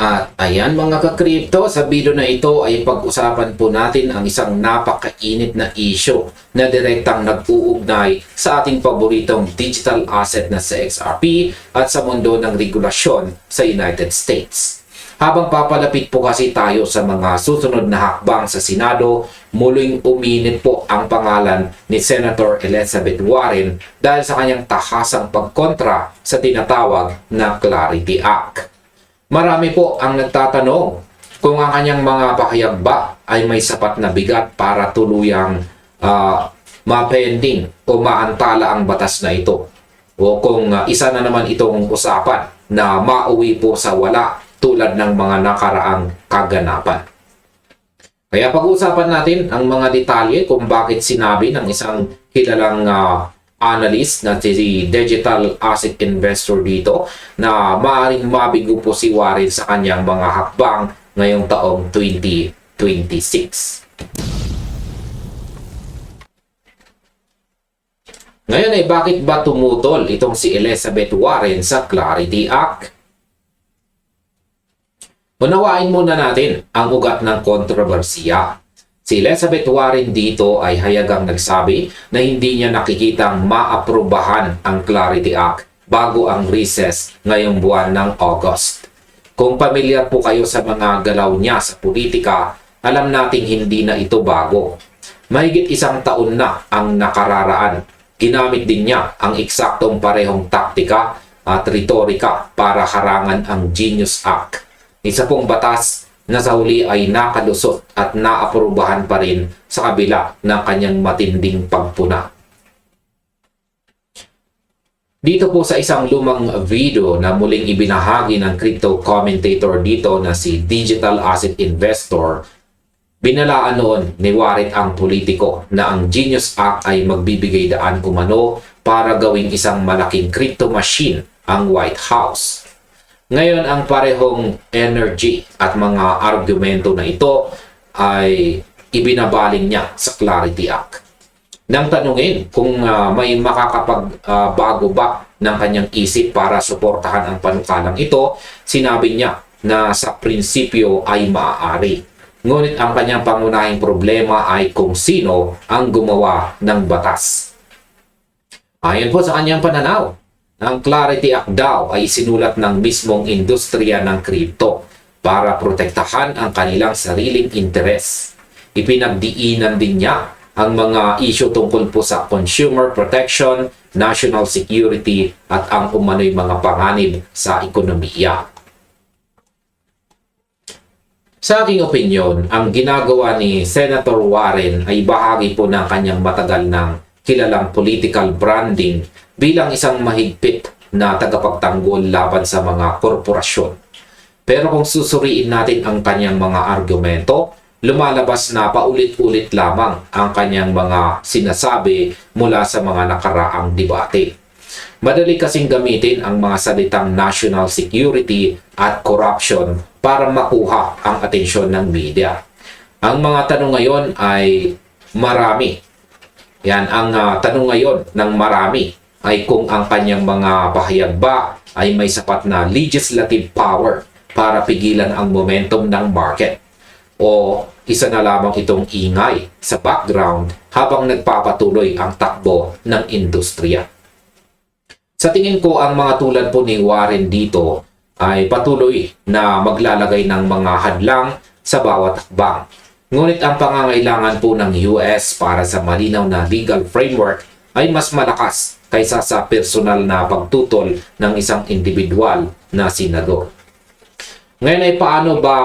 At ayan mga ka-crypto, sa video na ito ay pag-usapan po natin ang isang napakainit na issue na direktang nag-uugnay sa ating paboritong digital asset na sa XRP at sa mundo ng regulasyon sa United States. Habang papalapit po kasi tayo sa mga susunod na hakbang sa Senado, muling uminit po ang pangalan ni Senator Elizabeth Warren dahil sa kanyang tahasang pagkontra sa tinatawag na Clarity Act. Marami po ang nagtatanong kung ang kanyang mga pahayag ba ay may sapat na bigat para tuluyang mapending o maantala ang batas na ito. O kung isa na naman itong usapan na mauwi po sa wala tulad ng mga nakaraang kaganapan. Kaya pag-uusapan natin ang mga detalye kung bakit sinabi ng isang kilalang analyst na si digital asset investor dito na maaaring mabigo po si Warren sa kanyang mga hakbang ngayong taong 2026. Ngayon ay bakit ba tumutol itong si Elizabeth Warren sa Clarity Act? Unawain muna natin ang ugat ng kontrobersiya. Si Elizabeth Warren dito ay hayagang nagsabi na hindi niya nakikitang maaprubahan ang Clarity Act bago ang recess ngayong buwan ng August. Kung pamilyar po kayo sa mga galaw niya sa politika, alam nating hindi na ito bago. Mahigit 1 taon na ang nakararaan. Ginamit din niya ang eksaktong parehong taktika at retorika para harangan ang Genius Act. Isa pong batas na sa huli ay nakalusot at naaprubahan pa rin sa kabila ng kanyang matinding pagpuna. Dito po sa isang lumang video na muling ibinahagi ng crypto commentator dito na si Digital Asset Investor, binalaan noon ni Warren ang politiko na ang Genius Act ay magbibigay daan kumano para gawing isang malaking crypto machine ang White House. Ngayon, ang parehong energy at mga argumento na ito ay ibinabaling niya sa Clarity Act. Nang tanungin kung may makakapagbago ba ng kanyang isip para suportahan ang panukalang ito, sinabi niya na sa prinsipyo ay maaari. Ngunit ang kanyang pangunahing problema ay kung sino ang gumawa ng batas. Ayon po sa kanyang pananaw, ang Clarity Act daw ay sinulat ng mismong industriya ng crypto para protektahan ang kanilang sariling interes. Ipinagdiinan din niya ang mga isyu tungkol po sa consumer protection, national security at ang umano'y mga panganib sa ekonomiya. Sa aking opinyon, ang ginagawa ni Senator Warren ay bahagi po ng kanyang matagal ng kilalang political branding bilang isang mahigpit na tagapagtanggol laban sa mga korporasyon. Pero kung susuriin natin ang kanyang mga argumento, lumalabas na paulit-ulit lamang ang kanyang mga sinasabi mula sa mga nakaraang debate. Madali kasing gamitin ang mga salitang national security at corruption para makuha ang atensyon ng media. Ang mga tanong ngayon ay marami. Ang tanong ngayon ng marami ay kung ang kanyang mga pahayag ba ay may sapat na legislative power para pigilan ang momentum ng market o isa na lamang itong ingay sa background habang nagpapatuloy ang takbo ng industriya. Sa tingin ko, ang mga tulad po ni Warren dito ay patuloy na maglalagay ng mga hadlang sa bawat hakbang. Ngunit ang pangangailangan po ng US para sa malinaw na legal framework ay mas malakas kaysa sa personal na pagtutol ng isang individual na senador. Ngayon ay paano ba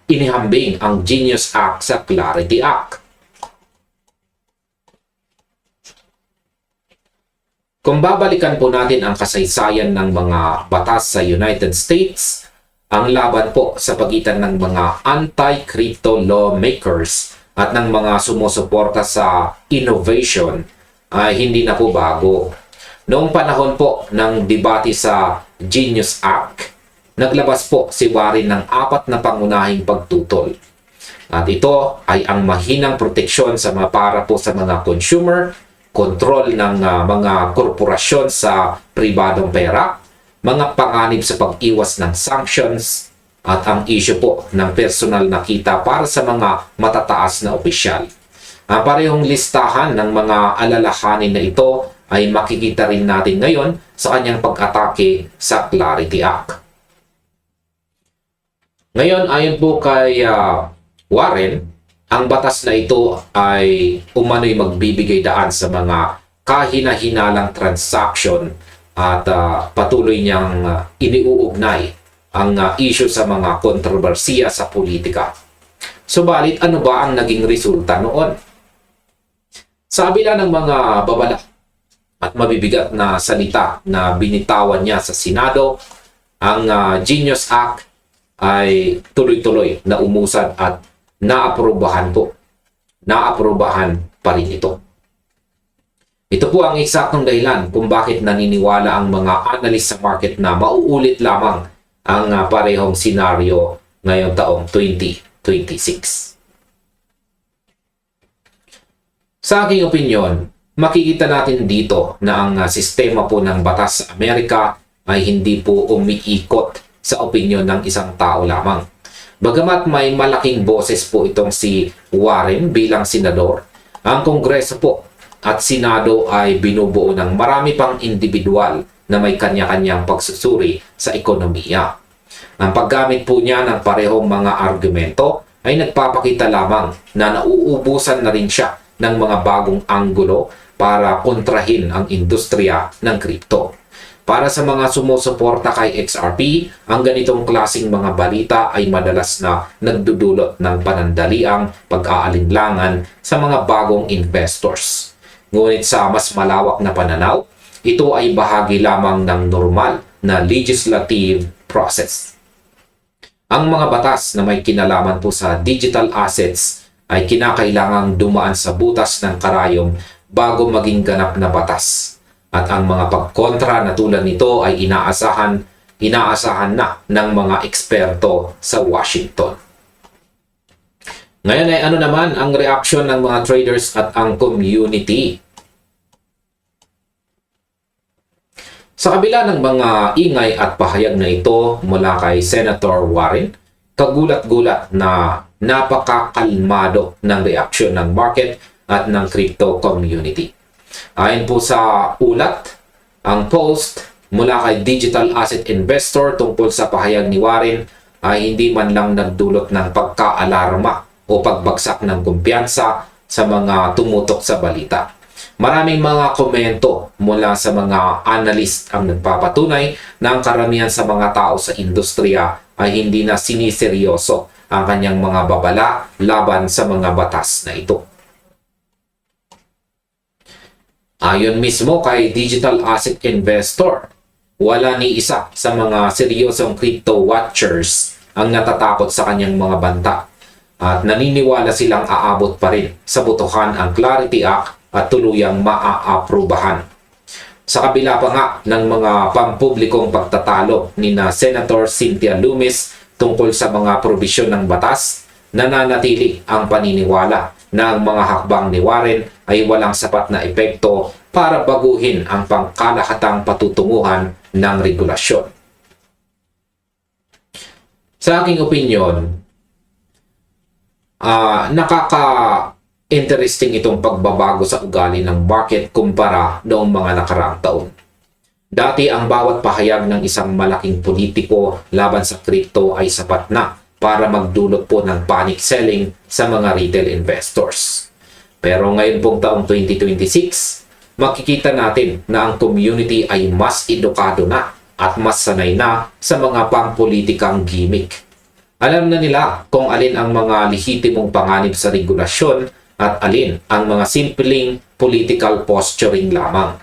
inihambing ang Genius Act sa Clarity Act? Kung babalikan po natin ang kasaysayan ng mga batas sa United States, ang laban po sa pagitan ng mga anti-crypto lawmakers at ng mga sumusuporta sa innovation ay hindi na po bago. Noong panahon po ng debate sa Genius Act, naglabas po si Warren ng 4 na pangunahing pagtutol. At ito ay ang mahinang proteksyon para po sa mga consumer, kontrol ng mga korporasyon sa pribadong pera, mga panganib sa pag-iwas ng sanctions, at ang issue po ng personal na kita para sa mga matataas na opisyal. Ang parehong listahan ng mga alalahanin na ito ay makikita rin natin ngayon sa kanyang pag-atake sa Clarity Act. Ngayon, ayon po kay Warren, ang batas na ito ay umano'y magbibigay daan sa mga kahina-hinalang transaction at patuloy niyang iniuugnay ang issue sa mga kontrobersiya sa politika. Subalit, ano ba ang naging resulta noon? Sa kabila ng mga babala at mabibigat na salita na binitawan niya sa Senado, ang Genius Act ay tuloy-tuloy na umusad at naaprubahan po. Naaprubahan pa rin ito. Ito po ang eksaktong dahilan kung bakit naniniwala ang mga analyst sa market na mauulit lamang ang parehong senaryo ngayong taong 2026. Sa aking opinyon, makikita natin dito na ang sistema po ng batas sa Amerika ay hindi po umiikot sa opinyon ng isang tao lamang. Bagamat may malaking boses po itong si Warren bilang senador, ang Kongreso po at Senado ay binubuo ng marami pang individual na may kanya-kanyang pagsusuri sa ekonomiya. Ang paggamit po niya ng parehong mga argumento ay nagpapakita lamang na nauubusan na rin siya ng mga bagong anggulo para kontrahin ang industriya ng kripto. Para sa mga sumusuporta kay XRP, ang ganitong klasing mga balita ay madalas na nagdudulot ng panandaliang pag-aalinlangan sa mga bagong investors. Ngunit sa mas malawak na pananaw, ito ay bahagi lamang ng normal na legislative process. Ang mga batas na may kinalaman po sa digital assets ay kinakailangang dumaan sa butas ng karayom bago maging ganap na batas. At ang mga pagkontra na tulad nito ay inaasahan na ng mga eksperto sa Washington. Ngayon ay ano naman ang reaksyon ng mga traders at ang community? Sa kabila ng mga ingay at pahayag na ito mula kay Senator Warren, kagulat-gulat na napakakalmado ng reaksyon ng market at ng crypto community. Ayon po sa ulat, ang post mula kay digital asset investor tungkol sa pahayag ni Warren ay hindi man lang nagdulot ng pagka-alarma o pagbagsak ng kumpiyansa sa mga tumutok sa balita. Maraming mga komento mula sa mga analyst ang nagpapatunay na ang karamihan sa mga tao sa industriya ay hindi na siniseryoso ang kanyang mga babala laban sa mga batas na ito. Ayon mismo kay digital asset investor, wala ni isa sa mga seryosong crypto watchers ang natatakot sa kanyang mga banta at naniniwala silang aabot pa rin sa botohan ang Clarity Act at tuluyang maaaprubahan. Sa kabila pa nga ng mga pampublikong pagtatalo ni na Senator Cynthia Lummis tungkol sa mga probisyon ng batas, nananatili ang paniniwala na ang mga hakbang ni Warren ay walang sapat na epekto para baguhin ang pangkalahatang patutunguhan ng regulasyon. Sa aking opinyon, nakaka-interesting itong pagbabago sa ugali ng market kumpara noong mga nakaraang taon. Dati ang bawat pahayag ng isang malaking politiko laban sa crypto ay sapat na para magdulot po ng panic selling sa mga retail investors. Pero ngayon pong taong 2026, makikita natin na ang community ay mas edukado na at mas sanay na sa mga pampolitikang gimmick. Alam na nila kung alin ang mga lehitimong panganib sa regulasyon at alin ang mga simpleng political posturing lamang.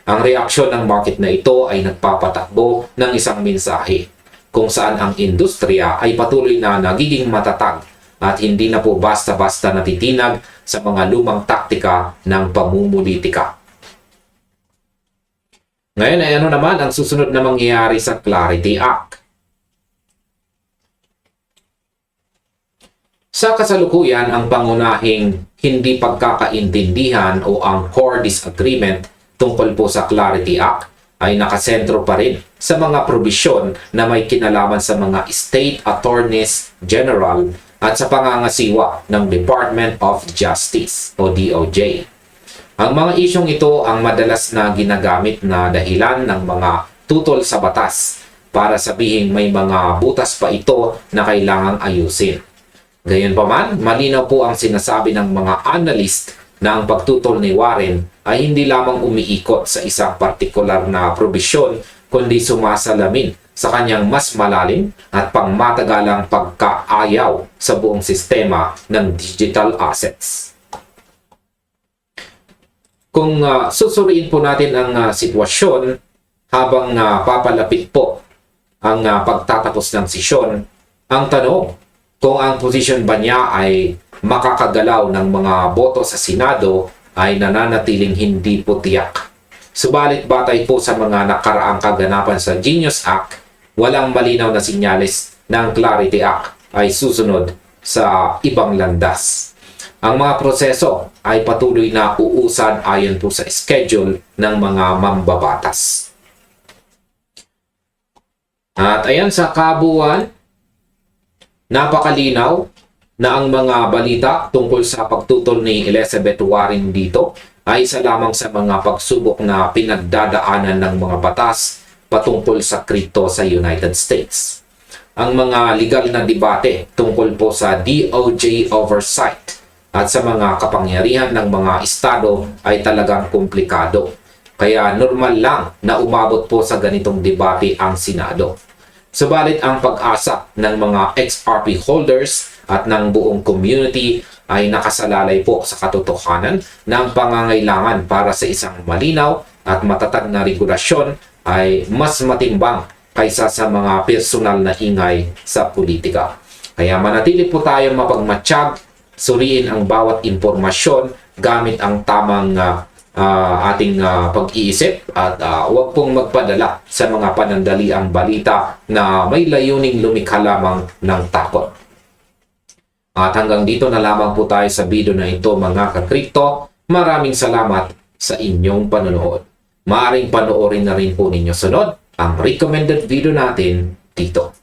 Ang reaksyon ng market na ito ay nagpapatakbo ng isang mensahe kung saan ang industriya ay patuloy na nagiging matatag at hindi na po basta-basta natitinag sa mga lumang taktika ng pamumulitika. Ngayon ay ano naman ang susunod na mangyayari sa Clarity Act? Sa kasalukuyan, ang pangunahing hindi pagkakaintindihan o ang core disagreement tungkol po sa Clarity Act ay nakasentro pa rin sa mga probisyon na may kinalaman sa mga State Attorneys General at sa pangangasiwa ng Department of Justice o DOJ. Ang mga isyong ito ang madalas na ginagamit na dahilan ng mga tutol sa batas para sabihing may mga butas pa ito na kailangang ayusin. Gayunpaman, malinaw po ang sinasabi ng mga analyst na ang pagtutol ni Warren ay hindi lamang umiikot sa isang partikular na probisyon kundi sumasalamin sa kanyang mas malalim at pangmatagalang pagkaayaw sa buong sistema ng digital assets. Kung susuriin po natin ang sitwasyon habang papalapit po ang pagtatapos ng sesyon, ang tanong kung ang posisyon ba niya ay makakagalaw ng mga boto sa Senado ay nananatiling hindi po tiyak. Subalit batay po sa mga nakaraang kaganapan sa Genius Act, walang malinaw na sinyalis ng Clarity Act ay susunod sa ibang landas. Ang mga proseso ay patuloy na uusad ayon po sa schedule ng mga mambabatas. At ayan, sa kabuuan, napakalinaw na ang mga balita tungkol sa pagtutol ni Elizabeth Warren dito ay isa lamang sa mga pagsubok na pinagdadaanan ng mga batas patungkol sa kripto sa United States. Ang mga legal na debate tungkol po sa DOJ oversight at sa mga kapangyarihan ng mga estado ay talagang komplikado. Kaya normal lang na umabot po sa ganitong debate ang Senado. Subalit ang pag-asa ng mga XRP holders at ng buong community ay nakasalalay po sa katotohanan ng pangangailangan para sa isang malinaw at matatag na regulasyon ay mas matimbang kaysa sa mga personal na ingay sa politika. Kaya manatili po tayong mapagmatsyag, suriin ang bawat impormasyon gamit ang tamang ating pag-iisip at huwag pong magpadala sa mga panandaliang balita na may layuning lumikha lamang ng takot. At hanggang dito na lamang po tayo sa video na ito mga kakripto. Maraming salamat sa inyong panonood. Maaring panoorin na rin po ninyo sunod ang recommended video natin dito.